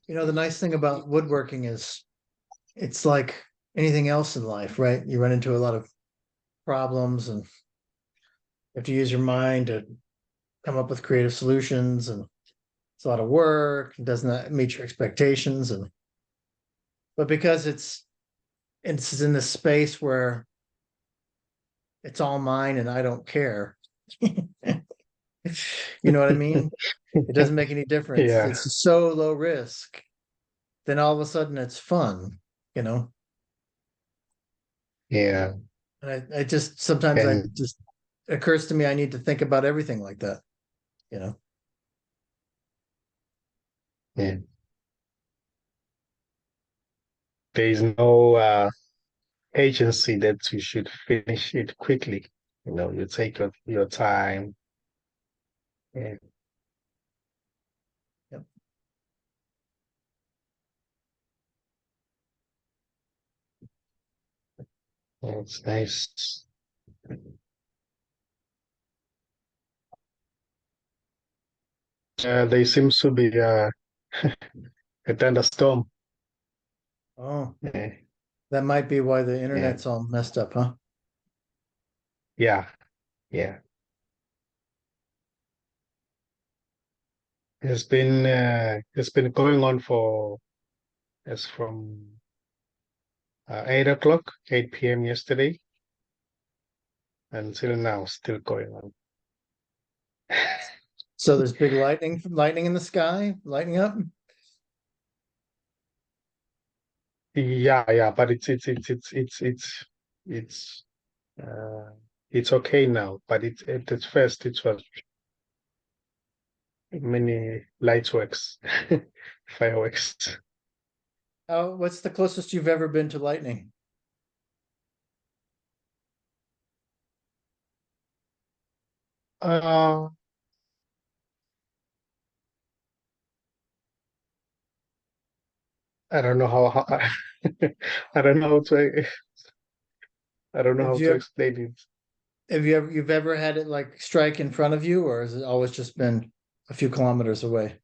The nice thing about woodworking is it's like anything else in life, right? You run into a lot of problems and you have to use your mind to come up with creative solutions, and it's a lot of work. It does not meet your expectations. But because it's in this space where it's all mine and I don't care. You know what I mean? It doesn't make any difference. Yeah, It's so low risk. Then all of a sudden it's fun, you know? yeah, And I just sometimes I and just occurs to me I need to think about everything like that, you know? yeah. There is no agency that you should finish it quickly. You take your time. Yeah, Yep. it's nice. There seems to be a thunderstorm. Oh, Yeah, that might be why the yeah, internet's all messed up, huh? yeah, yeah. It's been going on for it's from 8 o'clock, 8 p.m. yesterday until now, still going on. So there's big lightning in the sky, lightning up. Yeah, yeah, but it's uh, it's okay now. But at first it was many light works, fireworks. Oh, what's the closest you've ever been to lightning? Uh, I don't know how I don't know how to I don't know Have how you to ever explain it. you've ever had it like strike in front of you, or has it always just been a few kilometers away?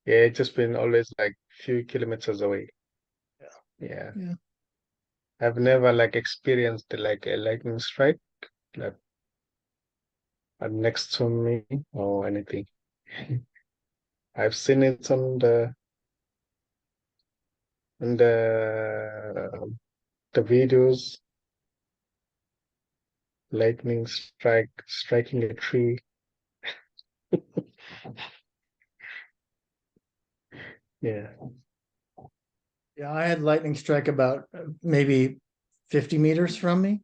Yeah, it's just been always like few kilometers away. Yeah. Yeah. Yeah. I've never like experienced like a lightning strike like next to me or anything. I've seen it on the videos, lightning striking a tree. Yeah. Yeah, I had lightning strike about maybe 50 meters from me,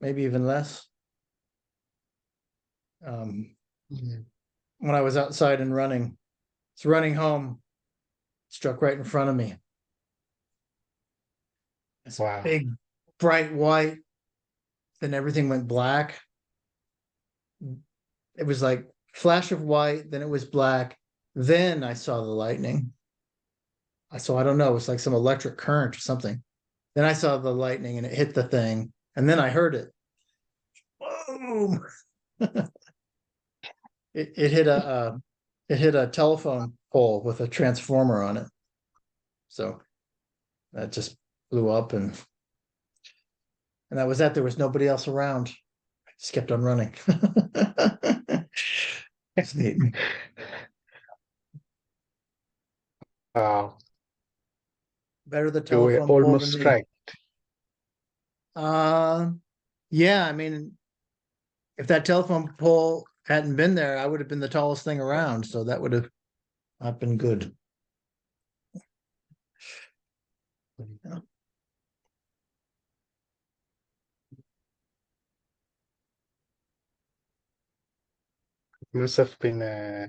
maybe even less. Um, Mm. when I was outside and running, it's running home, struck right in front of me. It's Wow. big, bright white. Then everything went black. It was like flash of white, then it was black. Then I saw the lightning. I don't know, it was like some electric current or something. Then I saw the lightning and it hit the thing, and then I heard it. Boom! It hit a telephone pole with a transformer on it. So that just blew up, and that was that. There was nobody else around. I just kept on running. It's neat. Wow. Better the You were telephone pole than almost me. right. Uh, yeah, I mean, if that telephone pole hadn't been there, I would have been the tallest thing around. So that would have not been good. Yeah. Must have been an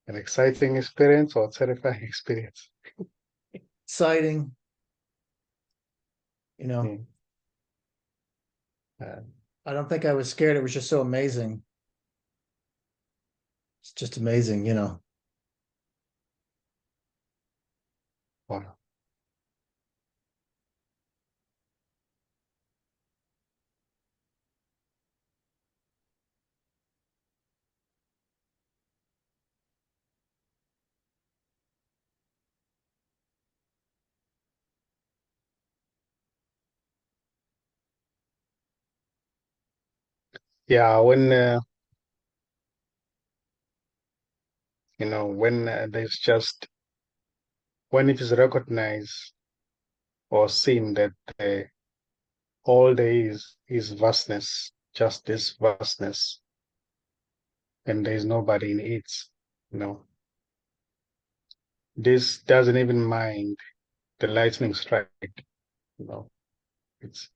exciting experience or terrifying experience. Exciting, you know. Mm. Uh, I don't think I was scared. It was just so amazing. It's just amazing. wow. Yeah, when when there's just when it is recognized or seen that all there is vastness, just this vastness, and there is nobody in it. You know, this doesn't even mind the lightning strike. You know, it's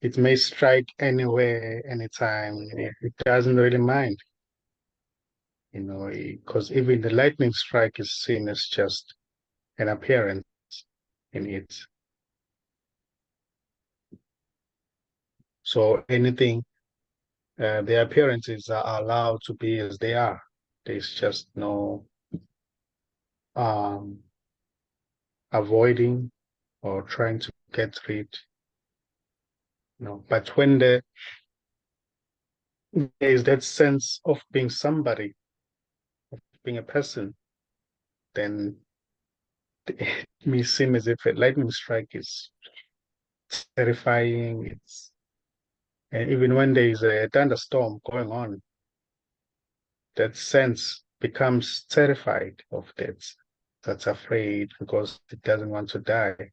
it may strike anywhere, anytime. It doesn't really mind. Because even the lightning strike is seen as just an appearance in it. So anything, the appearances are allowed to be as they are. There's just no um, avoiding or trying to get rid. But when there is that sense of being somebody, being a person, then it may seem as if a lightning strike is terrifying. And even when there is a thunderstorm going on, that sense becomes terrified of death. That's afraid because it doesn't want to die.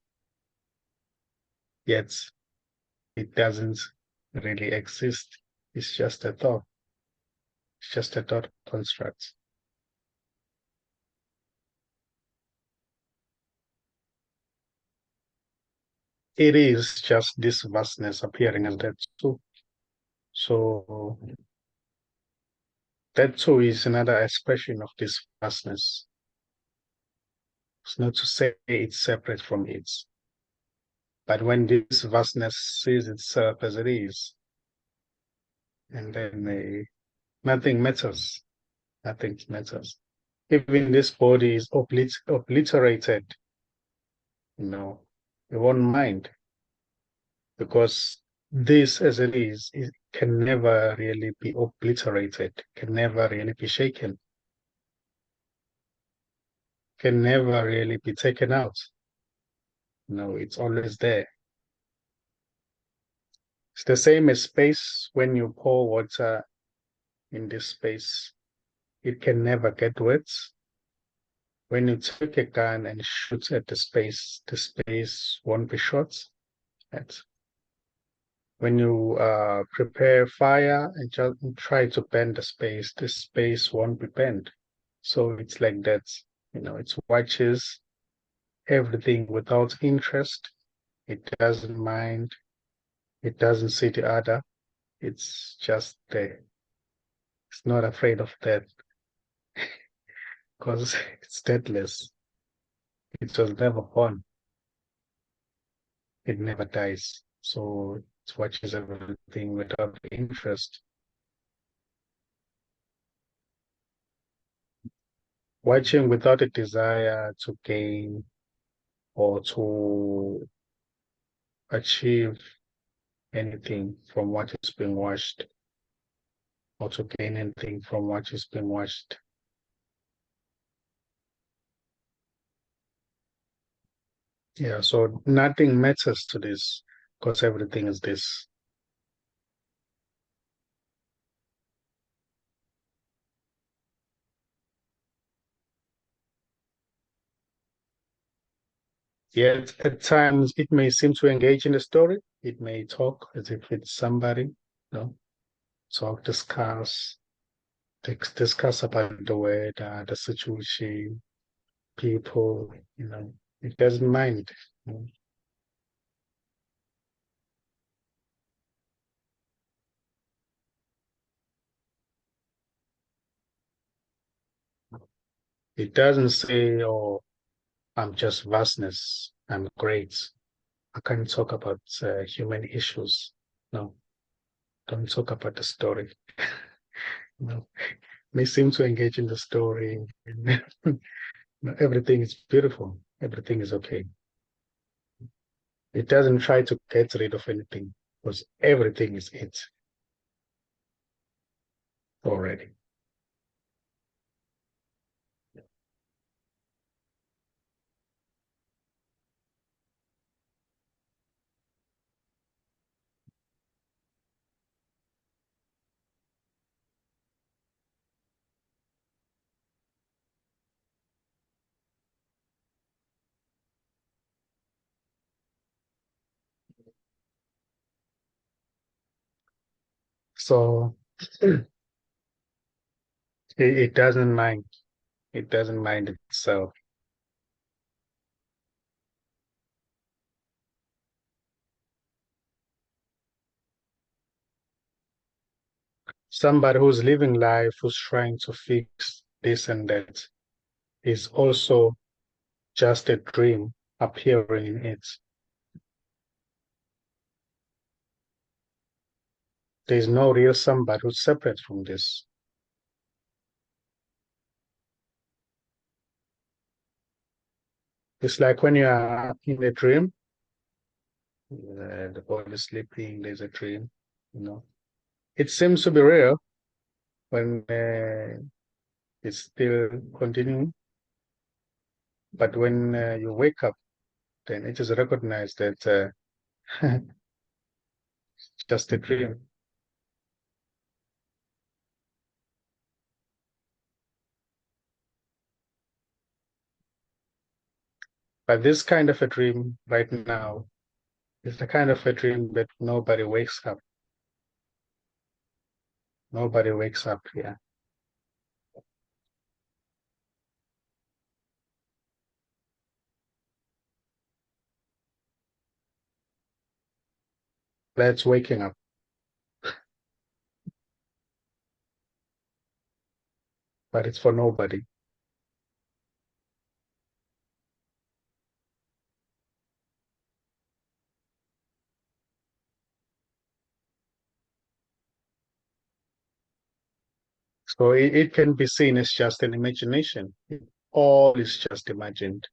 Yet it doesn't really exist. It's just a thought. It's just a thought construct. It is just this vastness appearing as that too. So that too is another expression of this vastness. It's not to say it's separate from it, but when this vastness sees itself as it is, and then nothing matters. Nothing matters. Even this body is obliterated, you won't mind because this as it can never really be obliterated, can never really be shaken, can never really be taken out. It's always there. It's the same as space. When you pour water in this space, it can never get wet. When you take a gun and shoot at the space won't be shot at. When you prepare fire and just try to bend the space won't be bent. So it's like that. It watches everything without interest. It doesn't mind. It doesn't see the other. It's just there. It's not afraid of death because it's deathless. It was never born. It never dies. So it watches everything without interest. Watching without a desire to gain or to achieve anything from what is being watched or to gain anything from what is being watched. Yeah, so nothing matters to this because everything is this. Yet at times it may seem to engage in the story. It may talk as if it's somebody, talk, discuss about the weather, the situation, people, it doesn't mind. you know. It doesn't say, oh, I'm just vastness, I'm great. I can't talk about human issues. No, don't talk about the story. No, they seem to engage in the story. Everything is beautiful. Everything is okay. It doesn't try to get rid of anything because everything is it already. So it doesn't mind. It doesn't mind itself. Somebody who's living life, who's trying to fix this and that, is also just a dream appearing in it. There's no real somebody who's separate from this. It's like when you are in a dream, the body is sleeping, there's a dream, you know. It seems to be real when it's still continuing, but when you wake up, then it is recognized that it's just a dream. But this kind of a dream right now is the kind of a dream that nobody wakes up. Nobody wakes up here. That's waking up. But it's for nobody. So it can be seen as just an imagination. All is just imagined.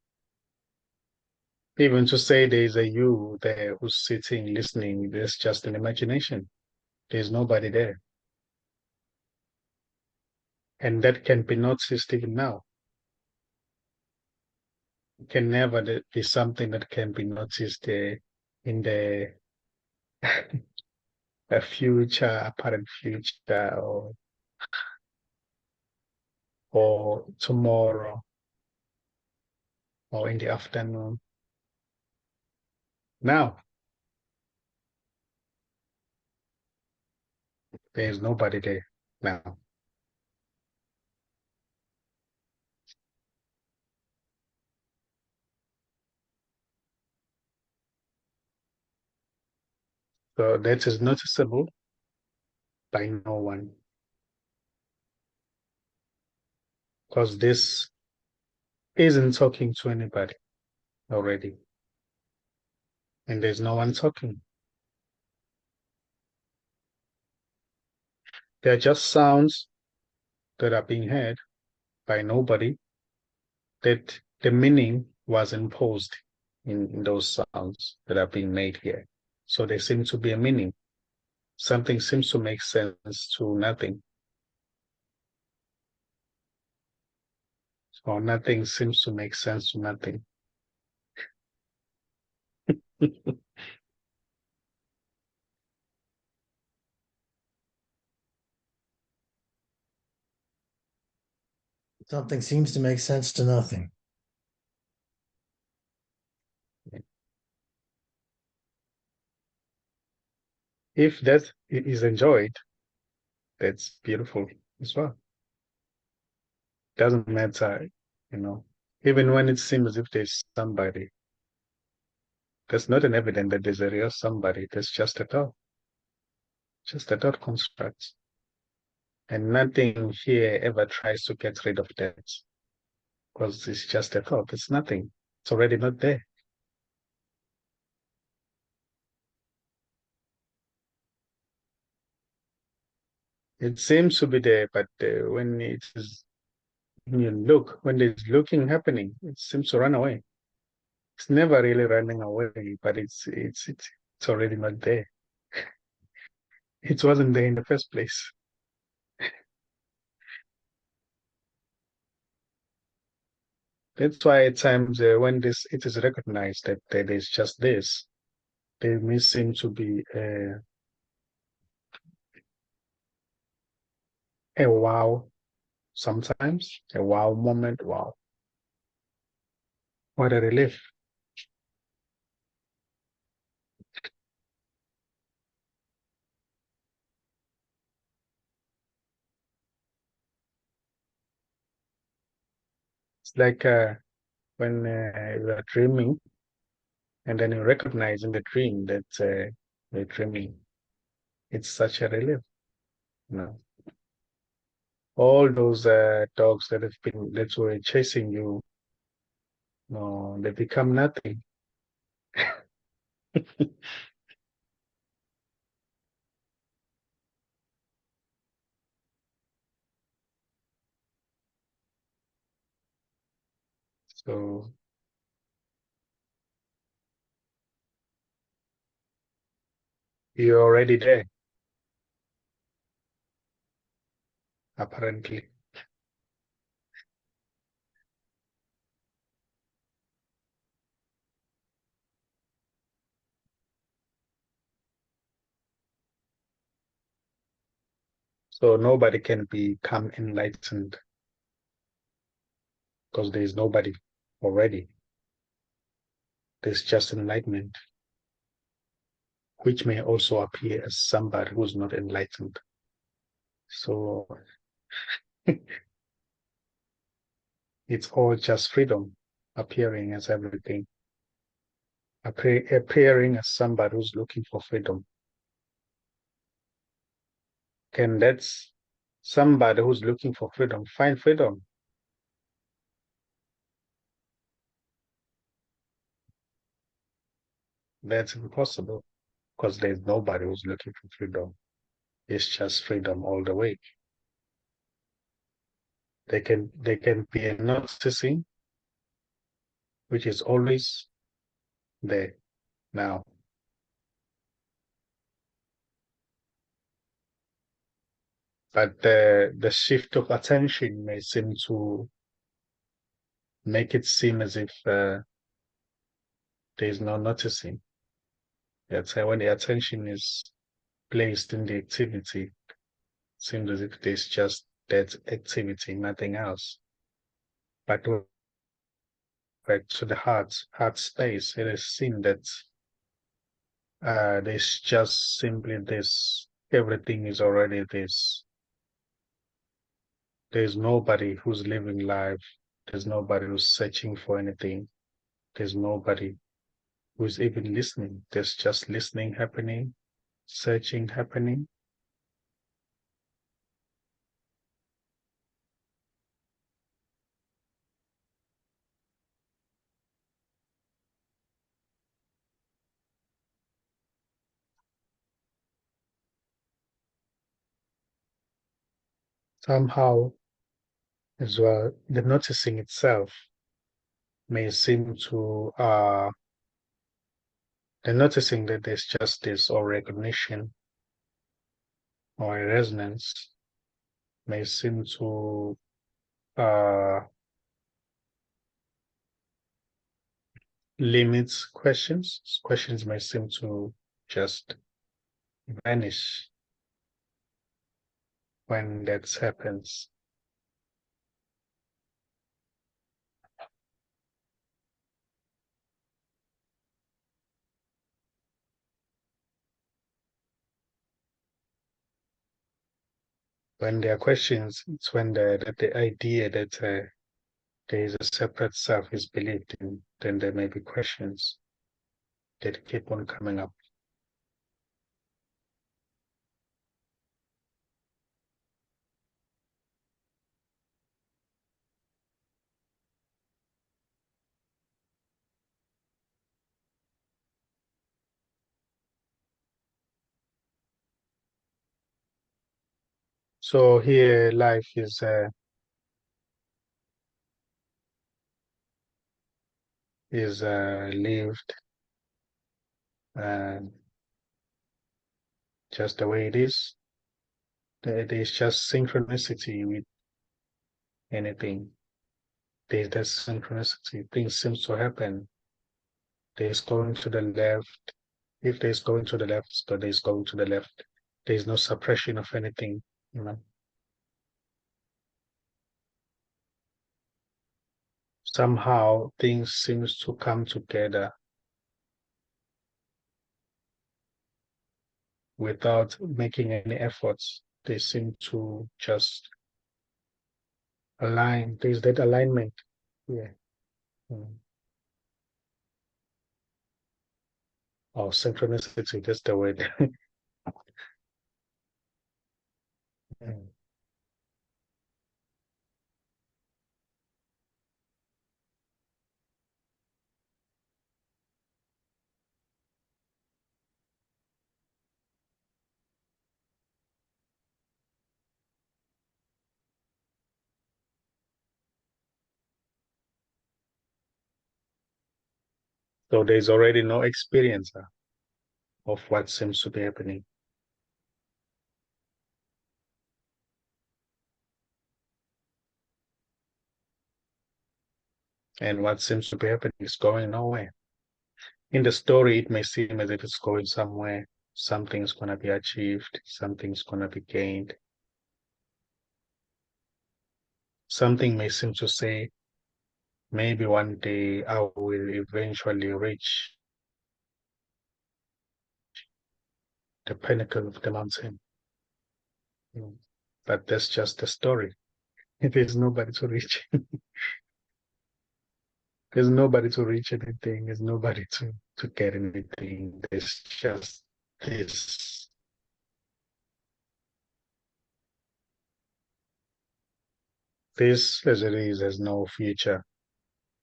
Even to say there's a you there who's sitting listening, there's just an imagination. There's nobody there. And that can be noticed even now. It can never be something that can be noticed in the a future, apparent future, or tomorrow, or in the afternoon. Now, there's nobody there now. So that is noticeable by no one, because this isn't talking to anybody already, and there's no one talking. They're just sounds that are being heard by nobody, that the meaning was imposed in those sounds that are being made here. So there seems to be a meaning. Something seems to make sense to nothing, or nothing seems to make sense to nothing. Something seems to make sense to nothing. If that is enjoyed, that's beautiful as well. Doesn't matter, you know, even when it seems as if there's somebody, that's not an evidence that there's a real somebody. That's just a thought construct. And nothing here ever tries to get rid of that because it's just a thought. It's nothing. It's already not there. It seems to be there, but when it is, when you look, when there's looking happening, it seems to run away. It's never really running away, but it's already not there. It wasn't there in the first place. That's why at times when this it is recognized that there is just this, there may seem to be a wow sometimes, a wow moment. Wow, what a relief. It's like when you are dreaming and then you recognize in the dream that you're dreaming. It's such a relief, you know. All those dogs that were chasing you, no, they become nothing. So you're already there, apparently. So nobody can become enlightened because there is nobody already. There's just enlightenment, which may also appear as somebody who's not enlightened. So it's all just freedom appearing as everything, appearing as somebody who's looking for freedom. Can that's somebody who's looking for freedom find freedom? That's impossible because there's nobody who's looking for freedom. It's just freedom all the way. They can be noticing, which is always there now. But the shift of attention may seem to make it seem as if there is no noticing. That's when the attention is placed in the activity, it seems as if there's just that activity, nothing else. But back to the heart space, it is seen that there's just simply this, everything is already this. There's nobody who's living life. There's nobody who's searching for anything. There's nobody who's even listening. There's just listening happening, searching happening. Somehow, as well, the noticing itself may seem to the noticing that there's just this or recognition or a resonance may seem to uh, limit questions. Questions may seem to just vanish when that happens. When there are questions, it's when the idea that there is a separate self is believed in, then there may be questions that keep on coming up. So here, life is lived uh, just the way it is. There's just synchronicity with anything. There's that synchronicity. Things seems to happen. There's going to the left. If there's going to the left, so there's going to the left. There's no suppression of anything, you know. Somehow things seems to come together without making any efforts. They seem to just align. There's that alignment. Yeah. Mm. Oh, synchronicity, that's the word. Mm. So there's already no experience of what seems to be happening. And what seems to be happening is going nowhere. In the story, it may seem as if it's going somewhere. Something's going to be achieved, something's going to be gained. Something may seem to say, maybe one day I will eventually reach the pinnacle of the mountain. Mm. But that's just a story. There's nobody to reach. There's nobody to reach anything. There's nobody to get anything. There's just this. This as it is has no future,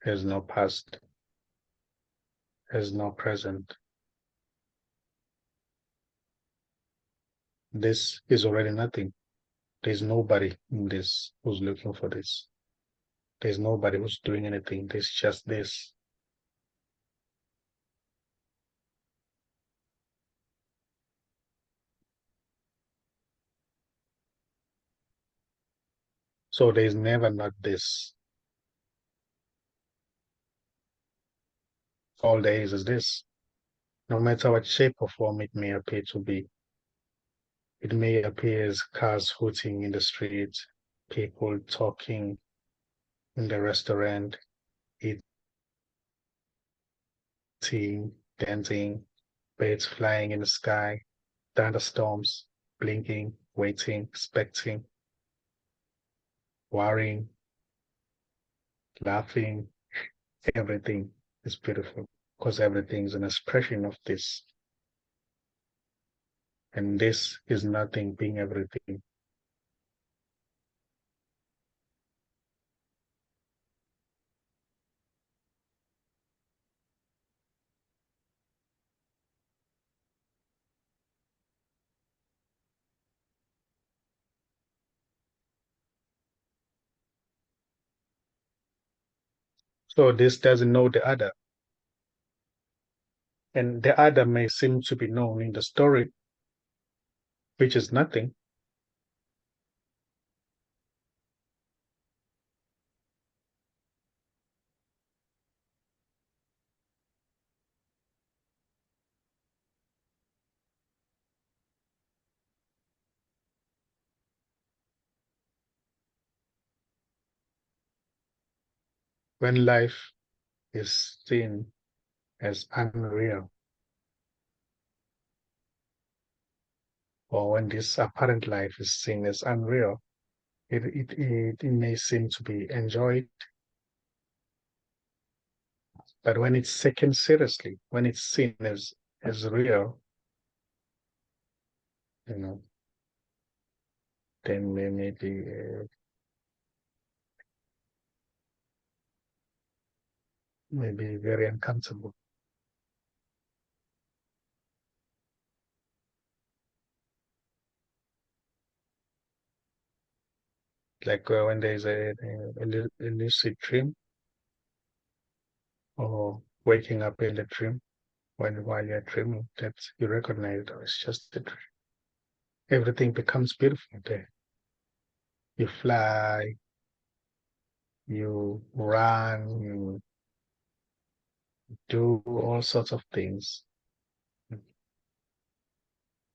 has no past, has no present. This is already nothing. There's nobody in this who's looking for this. There's nobody who's doing anything. There's just this. So there's never not this. All there is this. No matter what shape or form it may appear to be. It may appear as cars hooting in the street, people talking in the restaurant, eating, dancing, birds flying in the sky, thunderstorms, blinking, waiting, expecting, worrying, laughing. Everything is beautiful because everything is an expression of this. And this is nothing being everything. So this doesn't know the other. And the other may seem to be known in the story, which is nothing. When life is seen as unreal, or when this apparent life is seen as unreal, it may seem to be enjoyed. But when it's taken seriously, when it's seen as real, you know, then maybe very uncomfortable. Like when there's a lucid dream or waking up in the dream while you're dreaming, that you recognize oh, it's just a dream. Everything becomes beautiful there. You fly, you run, you do all sorts of things.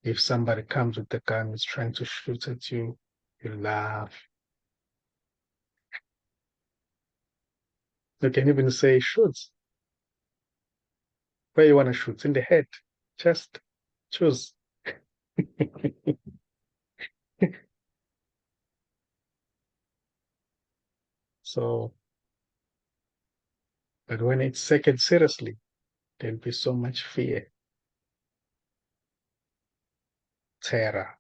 If somebody comes with a gun is trying to shoot at you, you laugh. You can even say shoot. Where you want to shoot? In the head. Just choose. So But when it's taken seriously, there'll be so much fear, terror.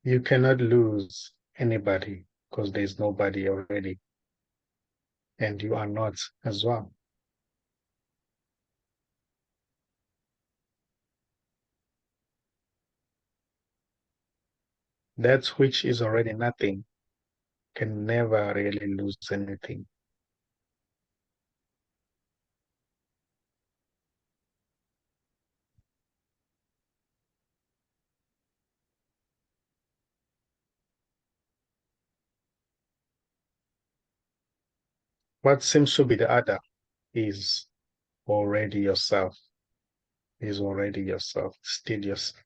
You cannot lose anybody because there's nobody already, and you are not as well. That which is already nothing can never really lose anything. What seems to be the other is already yourself, is already yourself, still yourself.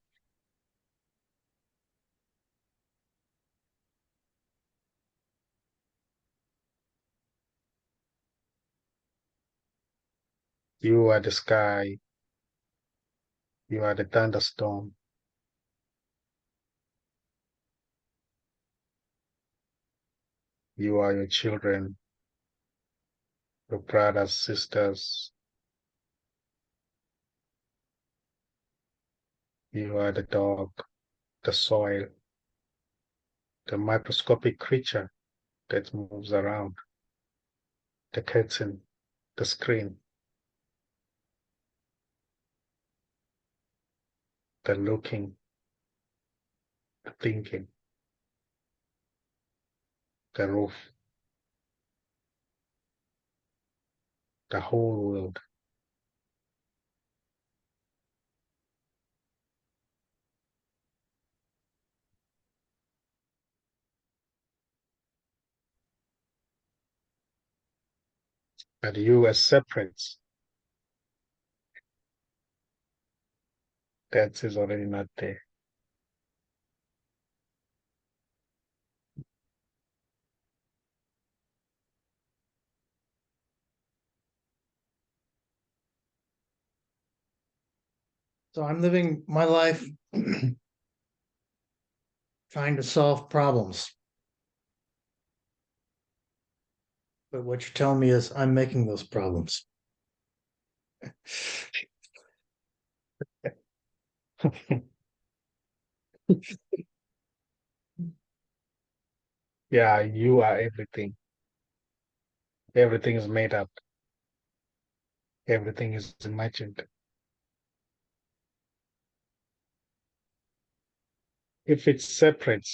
You are the sky, you are the thunderstorm, you are your children, your brothers, sisters, you are the dog, the soil, the microscopic creature that moves around, the curtain, the screen, the looking, the thinking, the roof, the whole world. But you as separate, that is already not there. So I'm living my life trying to solve problems. But what you're telling me is I'm making those problems. Yeah, you are everything. Everything is made up. Everything is imagined. If it's separate,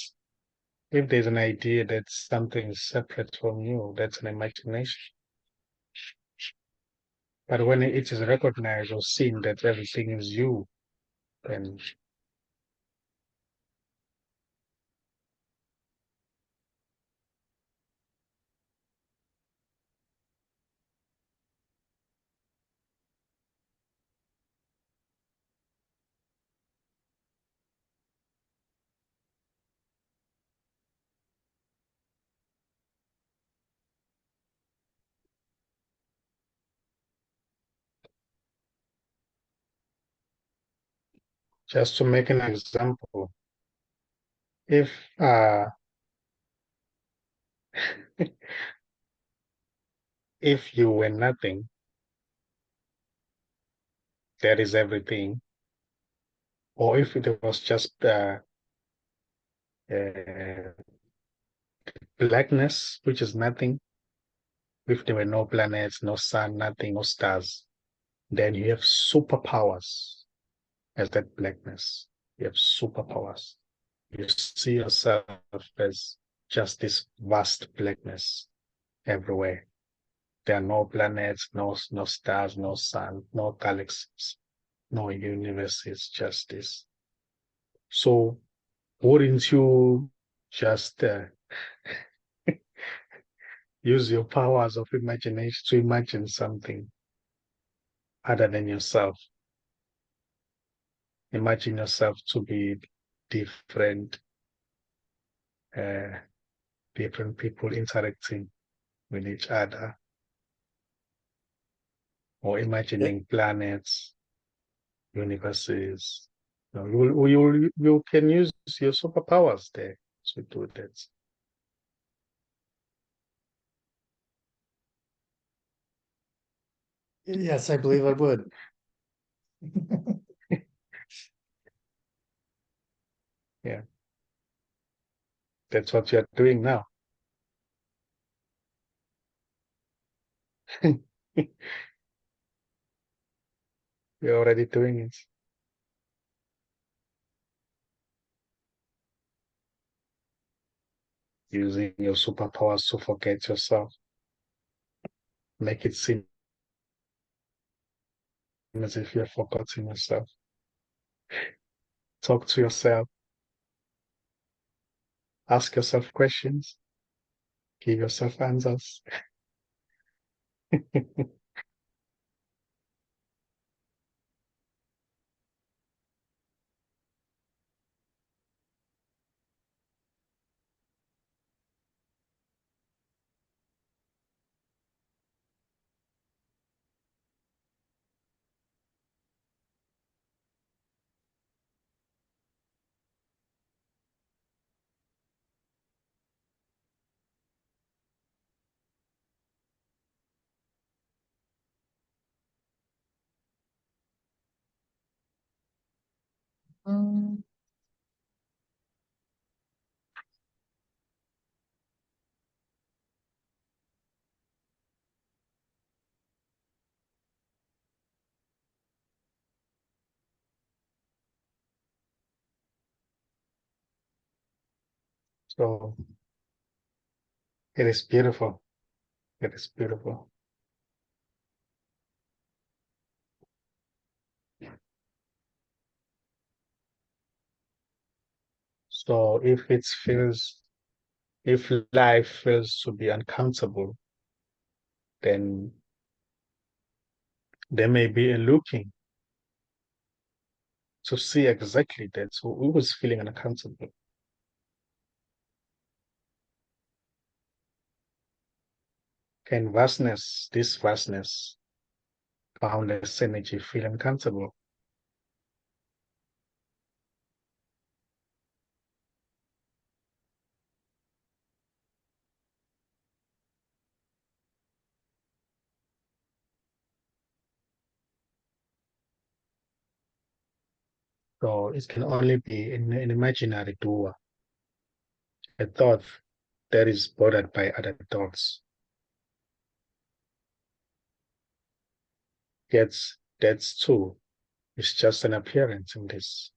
if there's an idea that something is separate from you, that's an imagination. But when it is recognized or seen that everything is you, then just to make an example, if if you were nothing, that is everything, or if it was just uh, blackness, which is nothing, if there were no planets, no sun, nothing, no stars, then you have superpowers as that blackness. You have superpowers. You see yourself as just this vast blackness everywhere. There are no planets, no stars, no sun, no galaxies, no universe. It's just this. So wouldn't you just use your powers of imagination to imagine something other than yourself? Imagine yourself to be different, uh, different people interacting with each other, or Yeah, imagining planets, universes. You can use your superpowers there to do that. yes, I believe I would. Yeah, that's what you're doing now. You're already doing it. Using your superpowers to forget yourself. Make it seem as if you're forgotten yourself. Talk to yourself. Ask yourself questions. Give yourself answers. Mm. So it is beautiful. It is beautiful. So if life feels to be uncomfortable, then there may be a looking to see exactly that. So who was feeling uncomfortable? Can vastness, this vastness, boundless energy feel uncomfortable? So it can only be an imaginary doer, a thought that is bothered by other thoughts. Yet that's too. It's just an appearance in this.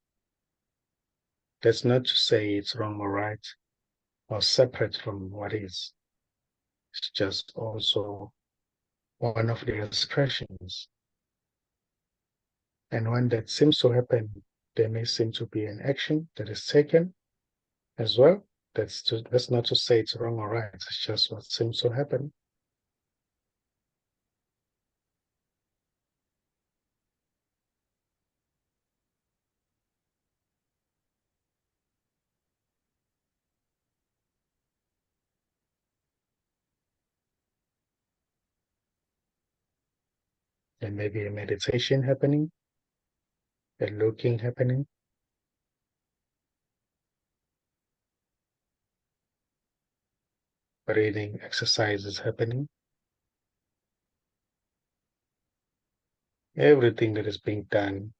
That's not to say it's wrong or right or separate from what is. It's just also one of the expressions. And when that seems to happen, there may seem to be an action that is taken as well. That's not to say it's wrong or right. It's just what seems to happen. There may be a meditation happening, a looking happening, breathing exercises happening. Everything that is being done,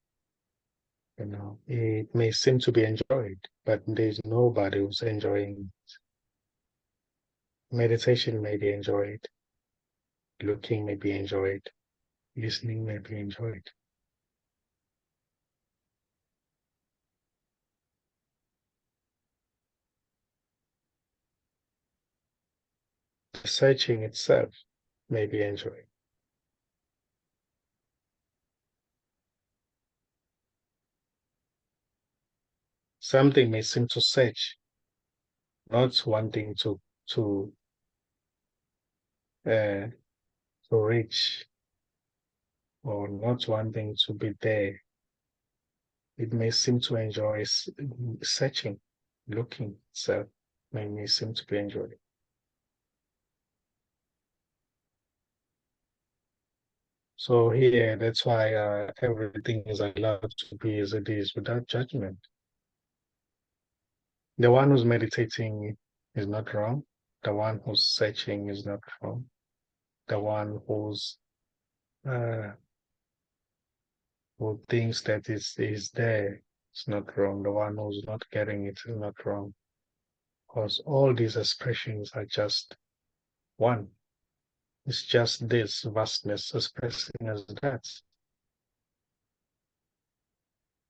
it may seem to be enjoyed, but there's nobody who's enjoying. Meditation may be enjoyed, looking may be enjoyed, listening may be enjoyed. Searching itself may be enjoyed. Something may seem to search, not wanting to uh, to reach or not wanting to be there. It may seem to enjoy searching, looking itself. made me seem to be enjoying it. So here, that's why everything is allowed to be as it is without judgment. The one who's meditating is not wrong. The one who's searching is not wrong. The one uh, who thinks that is there is not wrong. The one who's not getting it is not wrong. Because all these expressions are just one. It's just this vastness expressing as that.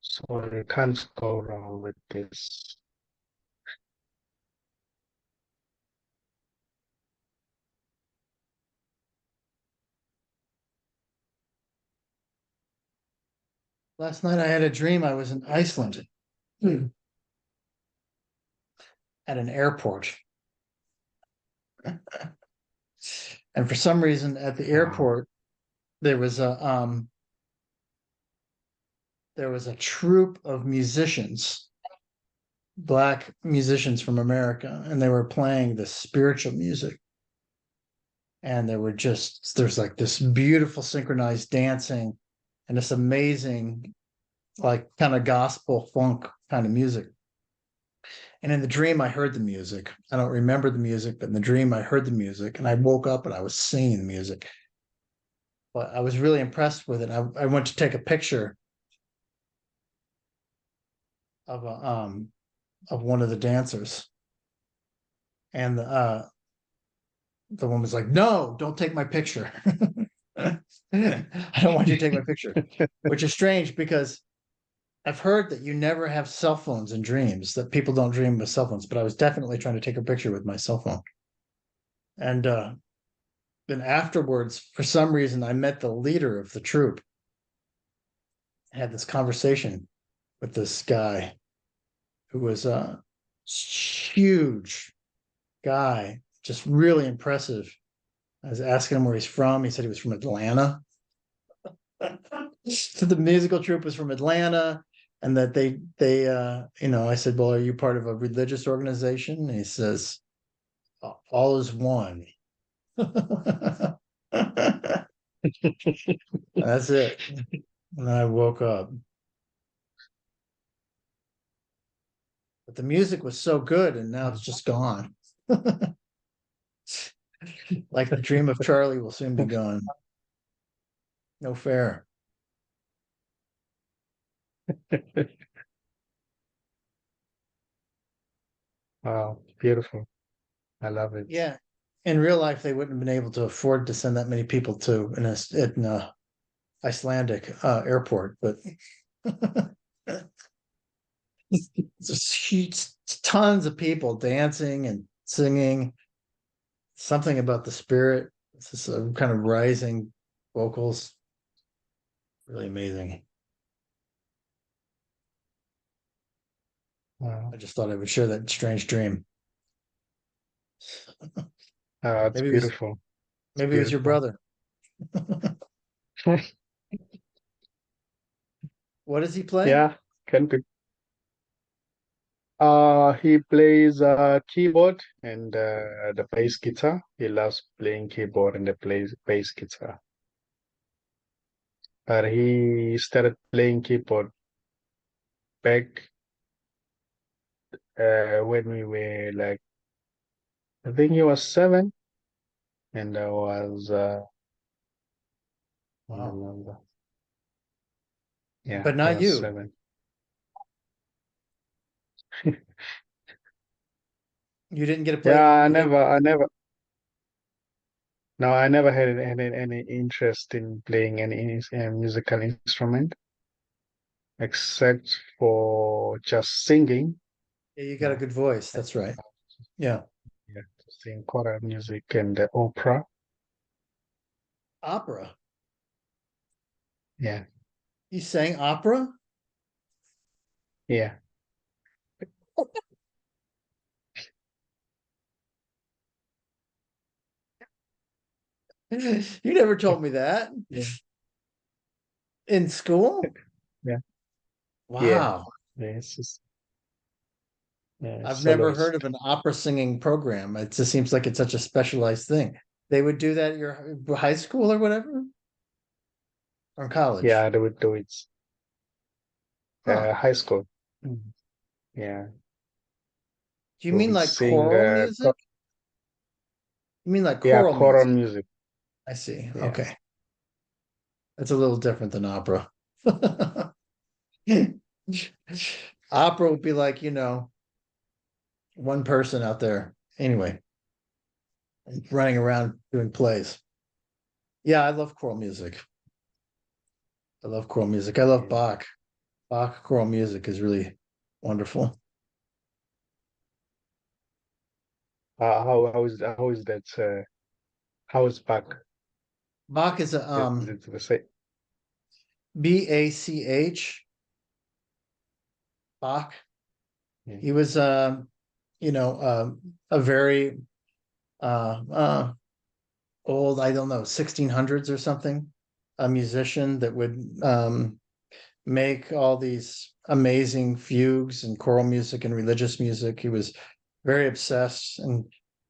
So you can't go wrong with this. Last night I had a dream I was in Iceland at an airport. And for some reason at the Wow. airport there was a troupe of musicians, black musicians from America, and they were playing the spiritual music. And there's like this beautiful synchronized dancing and this amazing, like kind of gospel funk kind of music. And in the dream, I heard the music. I don't remember the music, but in the dream, I heard the music, and I woke up and I was singing the music. But I was really impressed with it. I went to take a picture of one of the dancers, and the woman was like, "No, don't take my picture. I don't want you to take my picture," which is strange because I've heard that you never have cell phones in dreams, that people don't dream with cell phones, but I was definitely trying to take a picture with my cell phone. And then afterwards, for some reason, I met the leader of the troop. I had this conversation with this guy who was a huge guy, just really impressive. I was asking him where he's from. He said he was from Atlanta. So the musical troupe was from Atlanta, and that I said, "Well, are you part of a religious organization?" And he says, "All is one." That's it. And I woke up. But the music was so good, and now it's just gone. Like the dream of Charlie will soon be gone. No fair. Wow, beautiful. I love it. Yeah. In real life, they wouldn't have been able to afford to send that many people to an Icelandic airport, but just huge, tons of people dancing and singing. Something about the spirit. It's just kind of rising vocals. Really amazing. Wow. I just thought I would share that strange dream. It's Maybe it was beautiful. It's maybe it was your beautiful. brother. What does he play? Yeah, can be. He plays keyboard and the bass guitar. He loves playing keyboard and the plays bass guitar. But he started playing keyboard back when we were like, I think he was 7 and I was I don't Wow. remember. Yeah, But he not was you. 7. You didn't get to play any Yeah, music. no, I never had any interest in playing any musical instrument except for just singing. Yeah, you got a Yeah, good voice. I That's right. Yeah. yeah, to sing choral music and the opera. Opera. Yeah, You sang opera? yeah. You never told me that. Yeah, In school? yeah, yeah. Wow. Yes, I've never heard of soloist. an opera singing program. It just seems like it's such a specialized thing. They would do that at your high school or whatever, or college. Yeah, they would do it. Huh. High school. Mm. Yeah, Do you we mean would like sing. choral music? You mean like Yeah, choral choral music? music. I see. Yeah. Okay. That's a little different than opera. Opera would be like, one person out there. Anyway, running around doing plays. Yeah, I love choral music. I love choral music. I love Yeah. Bach. Bach choral music is really wonderful. How is that? How is back? Bach is a Is it the same? Bach. Bach. Yeah. He was a very uh old, I don't know, 1600s or something, a musician that would make all these amazing fugues and choral music and religious music. He was very obsessed, and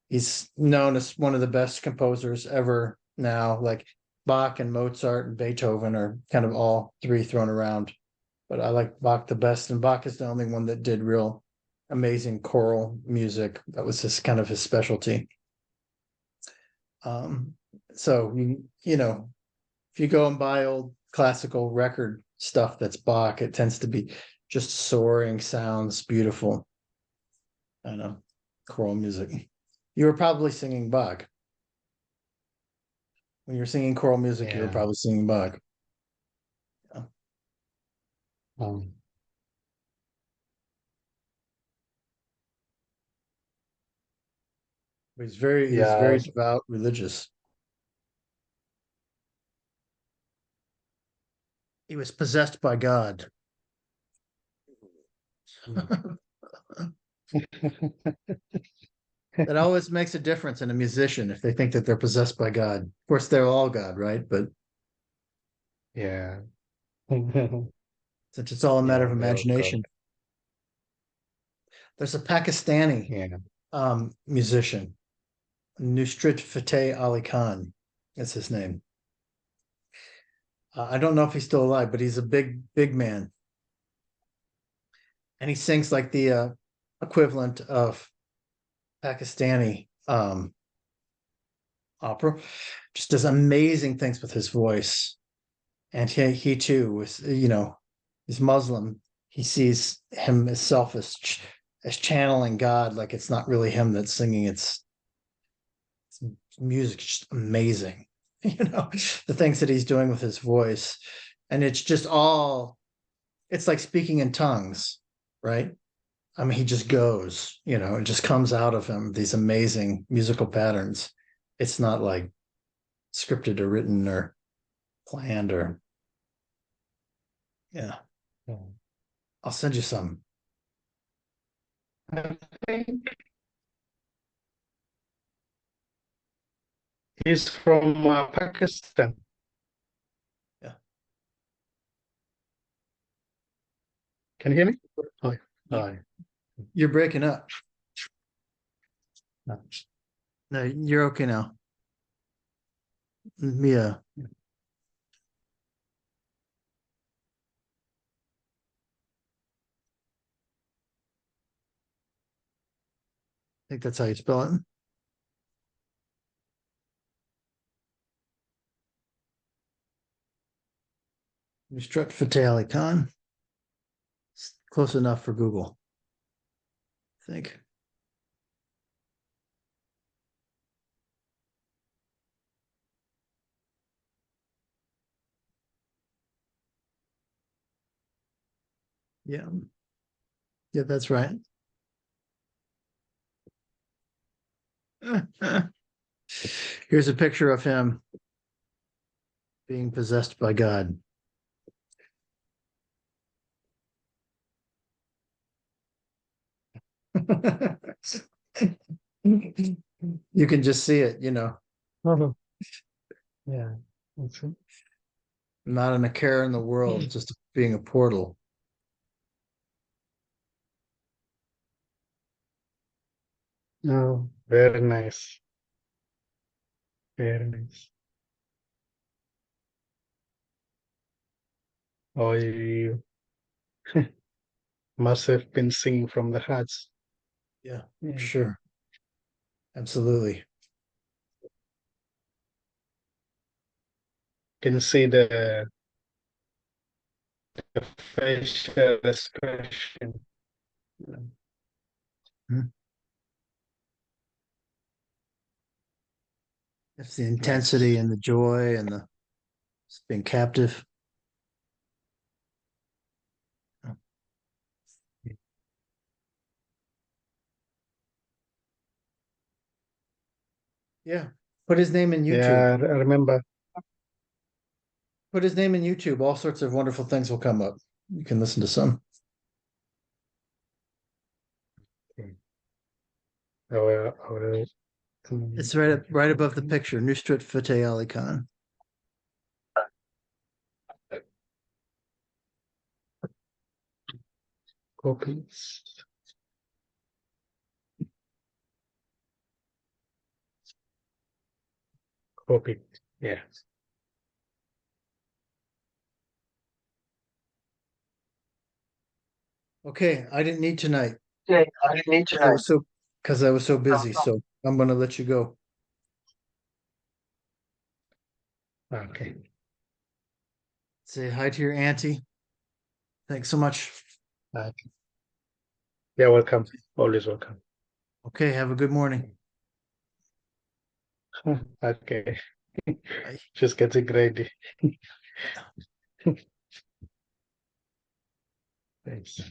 he's known as one of the best composers ever now. Like Bach and Mozart and Beethoven are kind of all three thrown around, but I like Bach the best, and Bach is the only one that did real amazing choral music. That was just kind of his specialty. Um, so if you go and buy old classical record stuff that's Bach, it tends to be just soaring sounds, beautiful. I know, choral music. You were probably singing Bach. When you're singing choral music, you were Yeah. probably singing Bach. Yeah. Um, He was very yeah. devout, religious. He was possessed by God. Mm. That always makes a difference in a musician if they think that they're possessed by God. Of course, they're all God, right? But Yeah. since it's all a matter of Yeah, they all go. imagination, there's a Pakistani Yeah. musician, Nusrat Fateh Ali Khan. That's his name. I don't know if he's still alive, but he's a big, big man, and he sings like the equivalent of Pakistani opera. Just does amazing things with his voice, and he too was, he's Muslim. He sees himself as channeling God, like it's not really him that's singing. It's music, just amazing. The things that he's doing with his voice, and it's just all. It's like speaking in tongues, right? I mean, he just goes, it just comes out of him, these amazing musical patterns. It's not like scripted or written or planned or, yeah. Yeah. I'll send you some. I think he's from Pakistan. Yeah. Can you hear me? Oh, oh, You're breaking up. no. No, you're okay now. Yeah, I think that's how you spell it. Nusrat Fateh Ali Khan. Close enough for Google, I think. Yeah. Yeah, that's right. Here's a picture of him being possessed by God. You can just see it. Oh, yeah. That's it. Not in a care in the world, just being a portal. Oh, very nice. Very nice. Oh, you must have been singing from the hearts. Yeah, Yeah. sure. Absolutely. Can see the facial expression. Mhm. It's the intensity Nice. and the joy and the being captive. Yeah. Put his name in YouTube. Yeah, I remember. Put his name in YouTube. All sorts of wonderful things will come up. You can listen to some. I will, It's right above the picture. Nusrat Fateh Ali Khan. copies. Copy. Yeah. Okay, I didn't need tonight Yeah, I didn't need because I to. was so busy. So I'm gonna let you go. Okay. Say hi to your auntie. Thanks so much. Okay. Yeah, welcome. Always welcome. Okay, have a good morning. Okay. Bye. Just getting ready. Yeah. Thanks.